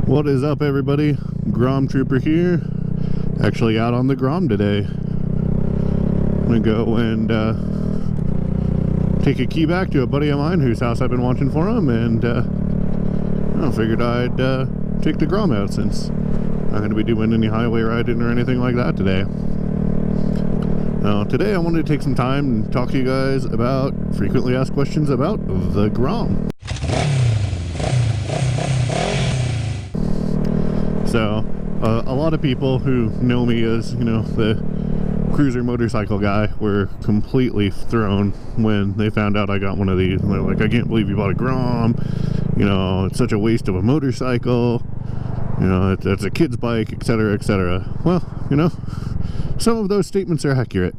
What is up, everybody? Grom Trooper here. Actually out on the Grom today. I'm gonna go and take a key back to a buddy of mine whose house I've been watching for him, and I figured I'd take the Grom out since I'm not gonna be doing any highway riding or anything like that today. Now, today I wanted to take some time and talk to you guys about frequently asked questions about the Grom. So, a lot of people who know me as, you know, the cruiser motorcycle guy were completely thrown when they found out I got one of these. And they're like, I can't believe you bought a Grom. You know, it's such a waste of a motorcycle. You know, it's a kid's bike, etc., etc. Well, you know, some of those statements are accurate.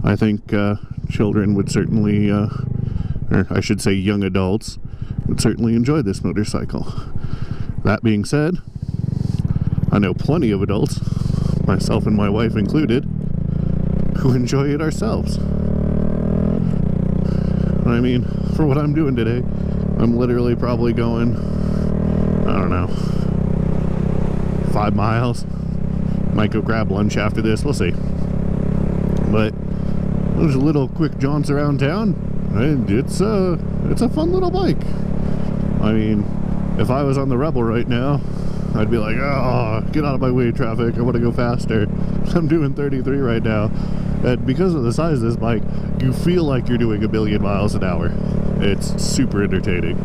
I think children would certainly, or I should say young adults, would certainly enjoy this motorcycle. That being said, I know plenty of adults, myself and my wife included, who enjoy it ourselves. I mean, for what I'm doing today, I'm literally probably going, I don't know, 5 miles. Might go grab lunch after this, we'll see. But those little quick jaunts around town, and it's a fun little bike. I mean, if I was on the Rebel right now, I'd be like, oh, get out of my way, traffic, I want to go faster. I'm doing 33 right now. And because of the size of this bike, you feel like you're doing 1,000,000 miles an hour. It's super entertaining.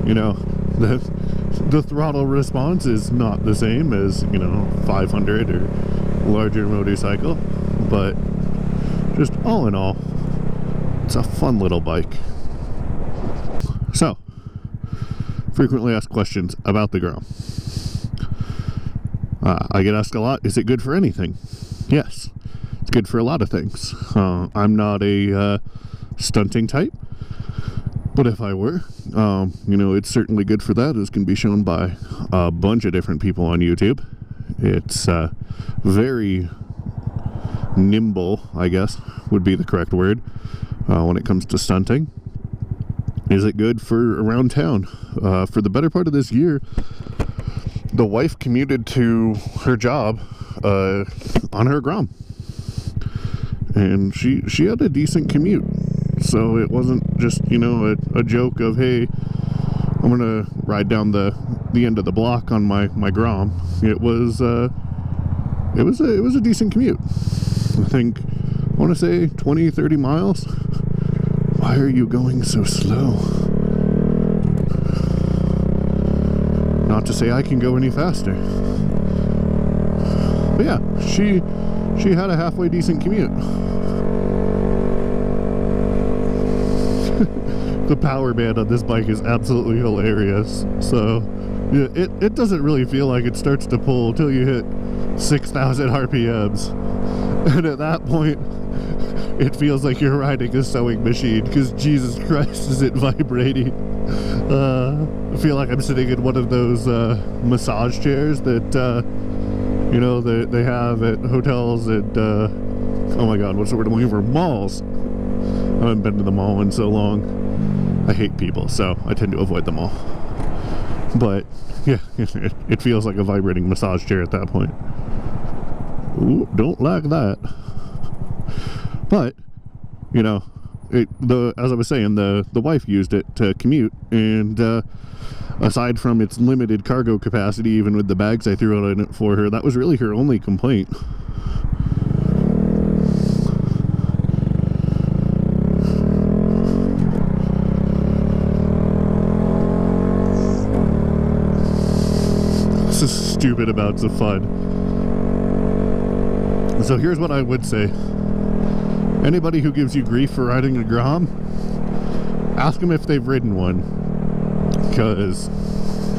You know, the throttle response is not the same as, you know, 500 or larger motorcycle, but just all in all, it's a fun little bike. So, frequently asked questions about the Grom. I get asked a lot, is it good for anything? Yes, it's good for a lot of things. I'm not a stunting type, but if I were, you know, it's certainly good for that, as can be shown by a bunch of different people on YouTube. It's very nimble, I guess would be the correct word, when it comes to stunting. Is it good for around town? For the better part of this year, the wife commuted to her job on her Grom, and she had a decent commute. So it wasn't just, you know, a joke of, hey, I'm gonna ride down the end of the block on my Grom. It was a decent commute. I think, I want to say 20-30 miles. Why are you going so slow? Not to say I can go any faster. But yeah, she had a halfway decent commute. The power band on this bike is absolutely hilarious. So yeah, it doesn't really feel like it starts to pull until you hit 6,000 RPMs. And at that point, it feels like you're riding a sewing machine, because Jesus Christ, is it vibrating. I feel like I'm sitting in one of those massage chairs that, you know, they have at hotels and, oh my god, what's the word I'm looking for? Malls. I haven't been to the mall in so long. I hate people, so I tend to avoid them all. But, yeah, it feels like a vibrating massage chair at that point. Ooh, don't like that. But, you know, as I was saying, the wife used it to commute, and aside from its limited cargo capacity, even with the bags I threw out in it for her, that was really her only complaint. This is stupid amounts of fun. So here's what I would say. Anybody who gives you grief for riding a Grom, ask them if they've ridden one. Because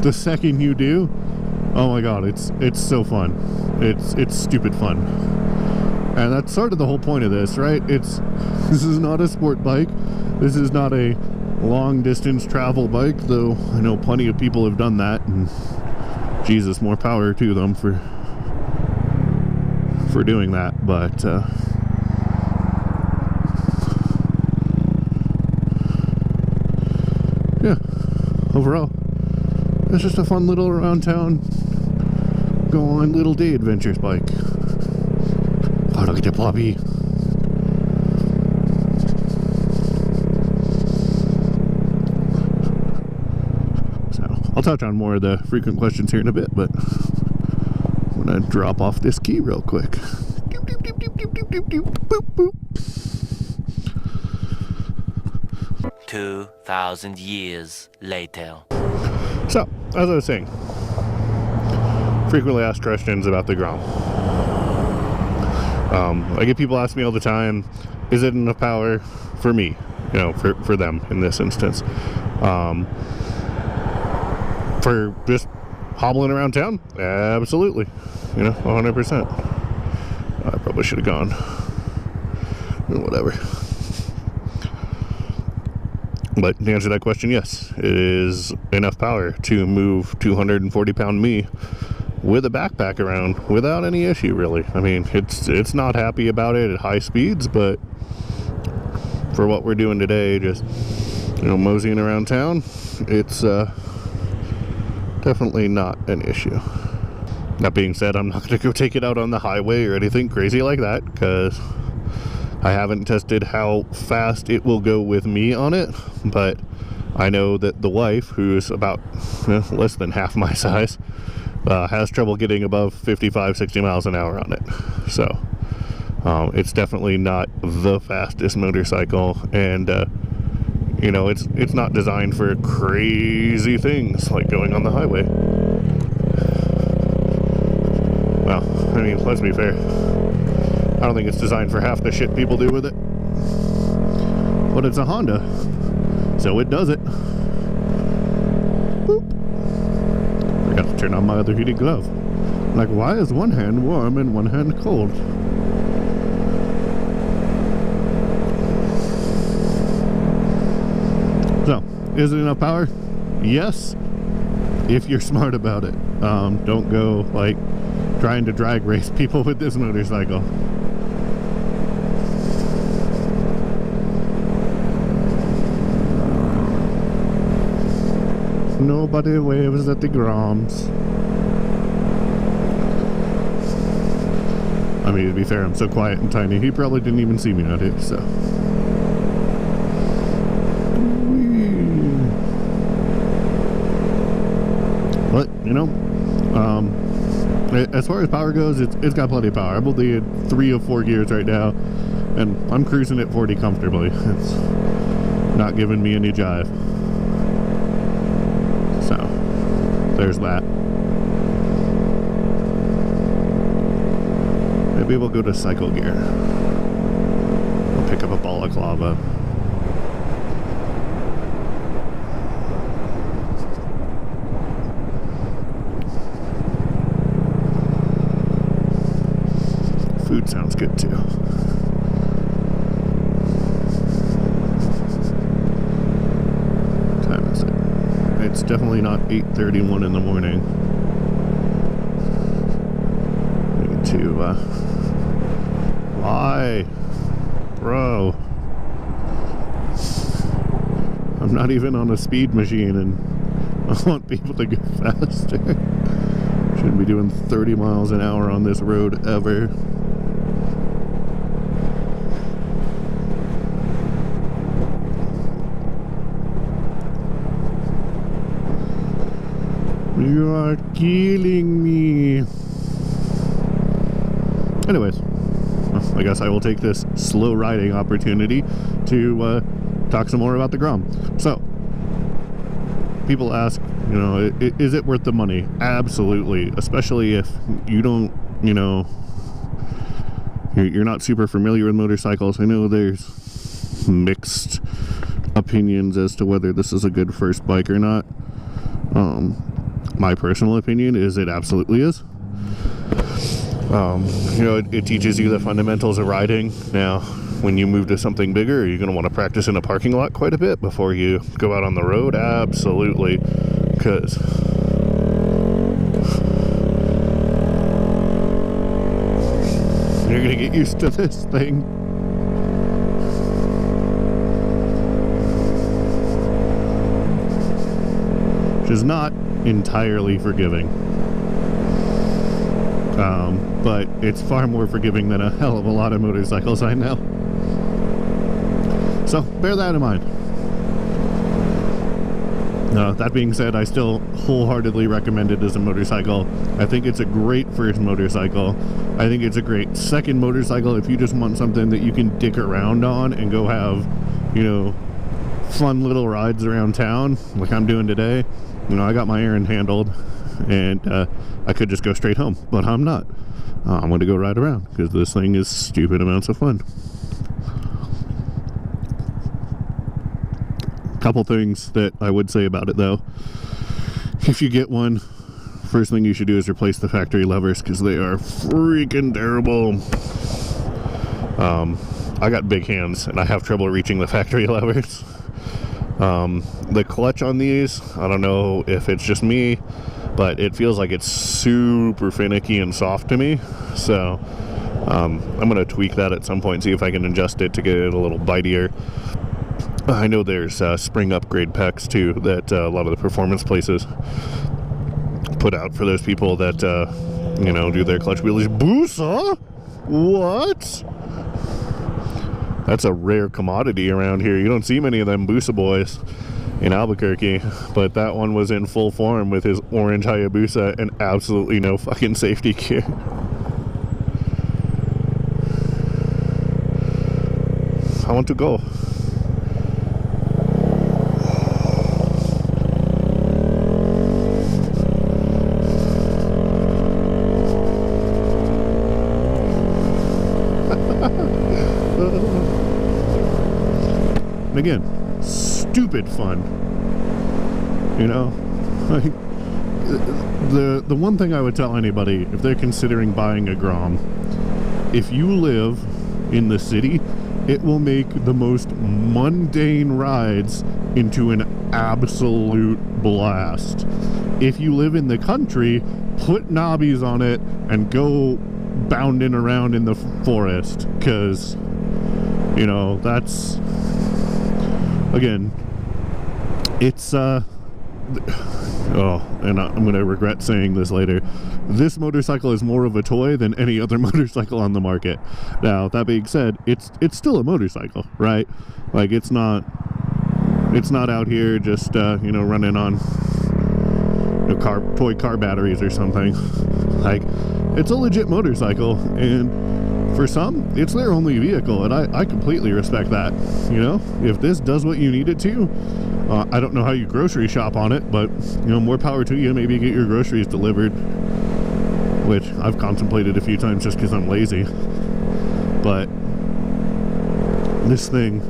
the second you do, oh my god, it's so fun. It's stupid fun. And that's sort of the whole point of this, right? This is not a sport bike. This is not a long distance travel bike, though I know plenty of people have done that, and Jesus, more power to them for doing that. But overall, it's just a fun little around town, go on little day adventures bike. Oh, look at the puppy. So, I'll touch on more of the frequent questions here in a bit, but I'm gonna drop off this key real quick. Doop, doop, doop, doop, doop, doop, doop, boop, boop. 2,000 years later. So, as I was saying, frequently asked questions about the Grom. I get people ask me all the time, is it enough power for me? You know, for them in this instance. For just hobbling around town? Absolutely. You know, 100%. I probably should have gone. Whatever. But to answer that question, yes, it is enough power to move 240-pound me with a backpack around without any issue, really. I mean, it's not happy about it at high speeds, but for what we're doing today, just, you know, moseying around town, it's definitely not an issue. That being said, I'm not going to go take it out on the highway or anything crazy like that, because I haven't tested how fast it will go with me on it, but I know that the wife, who's about less than half my size, has trouble getting above 55, 60 miles an hour on it. So it's definitely not the fastest motorcycle, and you know, it's not designed for crazy things like going on the highway. Well, I mean, let's be fair, I don't think it's designed for half the shit people do with it. But it's a Honda, so it does it. Boop. I got to turn on my other heated glove. Like, why is one hand warm and one hand cold? So, is it enough power? Yes, if you're smart about it. Don't go, like, trying to drag race people with this motorcycle. Nobody waves at the Groms. I mean, to be fair, I'm so quiet and tiny, he probably didn't even see me out here, so. But, you know, as far as power goes, it's got plenty of power. I'm only in 3 of 4 gears right now, and I'm cruising at 40 comfortably. It's not giving me any jive. So, there's that. Maybe we'll go to cycle gear. We'll pick up a balaclava. Food sounds good too. What time is it? It's definitely not 8:31 in the morning. I need to, why? Bro. I'm not even on a speed machine and I want people to go faster. Shouldn't be doing 30 miles an hour on this road ever. You are killing me. Anyways, I guess I will take this slow riding opportunity to talk some more about the Grom. So, people ask, you know, is it worth the money? Absolutely, especially if you don't, you know, you're not super familiar with motorcycles. I know there's mixed opinions as to whether this is a good first bike or not. My personal opinion is it absolutely is. You know, it teaches you the fundamentals of riding. Now, when you move to something bigger, you're going to want to practice in a parking lot quite a bit before you go out on the road. Absolutely. Because you're going to get used to this thing. is not entirely forgiving. But it's far more forgiving than a hell of a lot of motorcycles I know. So bear that in mind. That being said, I still wholeheartedly recommend it as a motorcycle. I think it's a great first motorcycle. I think it's a great second motorcycle if you just want something that you can dick around on and go have, you know, fun little rides around town like I'm doing today. You know, I got my errand handled and I could just go straight home, but I'm not. I'm going to go ride around because this thing is stupid amounts of fun. Couple things that I would say about it though. If you get one, first thing you should do is replace the factory levers because they are freaking terrible. I got big hands and I have trouble reaching the factory levers. The clutch on these, I don't know if it's just me, but it feels like it's super finicky and soft to me. So I'm going to tweak that at some point, see if I can adjust it to get it a little bitier. I know there's spring upgrade packs too that a lot of the performance places put out for those people that you know, do their clutch wheelies. Boosa? What? That's a rare commodity around here. You don't see many of them Boosa boys in Albuquerque, but that one was in full form with his orange Hayabusa and absolutely no fucking safety gear. I want to go. And again, stupid fun, you know. Like, the one thing I would tell anybody if they're considering buying a Grom, if you live in the city, it will make the most mundane rides into an absolute blast. If you live in the country, put knobbies on it and go bounding around in the forest, because, you know, that's, again, it's oh, and I'm gonna regret saying this later, this motorcycle is more of a toy than any other motorcycle on the market. Now, that being said, it's still a motorcycle, right? Like, it's not out here just you know, running on, you know, toy car batteries or something. Like, it's a legit motorcycle, and for some, it's their only vehicle, and I completely respect that. You know, if this does what you need it to, I don't know how you grocery shop on it, but, you know, more power to you. Maybe get your groceries delivered, which I've contemplated a few times just because I'm lazy. But this thing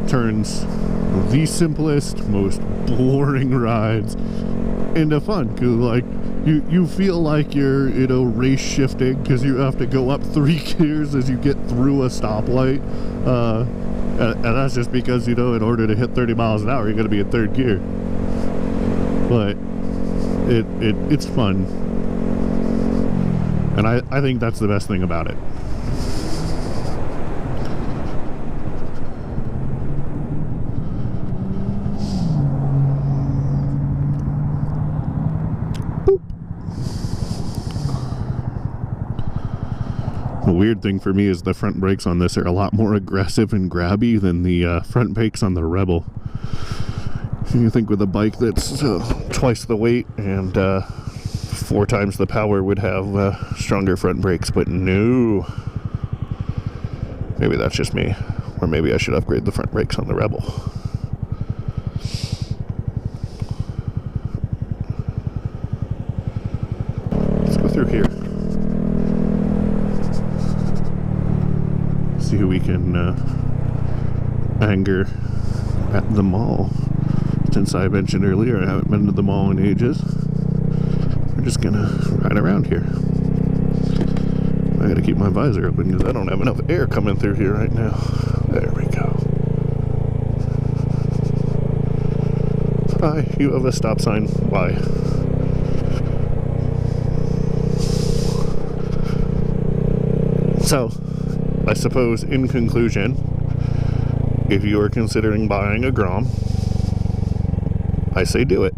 turns the simplest, most boring rides into fun, because, like, you feel like you're, you know, race shifting because you have to go up 3 gears as you get through a stoplight, and that's just because, you know, in order to hit 30 miles an hour you're going to be in 3rd gear. But it's fun, and I think that's the best thing about it. The weird thing for me is the front brakes on this are a lot more aggressive and grabby than the front brakes on the Rebel. You think with a bike that's twice the weight and 4 times the power would have stronger front brakes, but no. Maybe that's just me, or maybe I should upgrade the front brakes on the Rebel. Let's go through here. See who we can anger at the mall. Since I mentioned earlier I haven't been to the mall in ages, we're just gonna ride around here. I gotta keep my visor open because I don't have enough air coming through here right now. There we go. Hi, you have a stop sign. Why? So, I suppose, in conclusion, if you are considering buying a Grom, I say do it.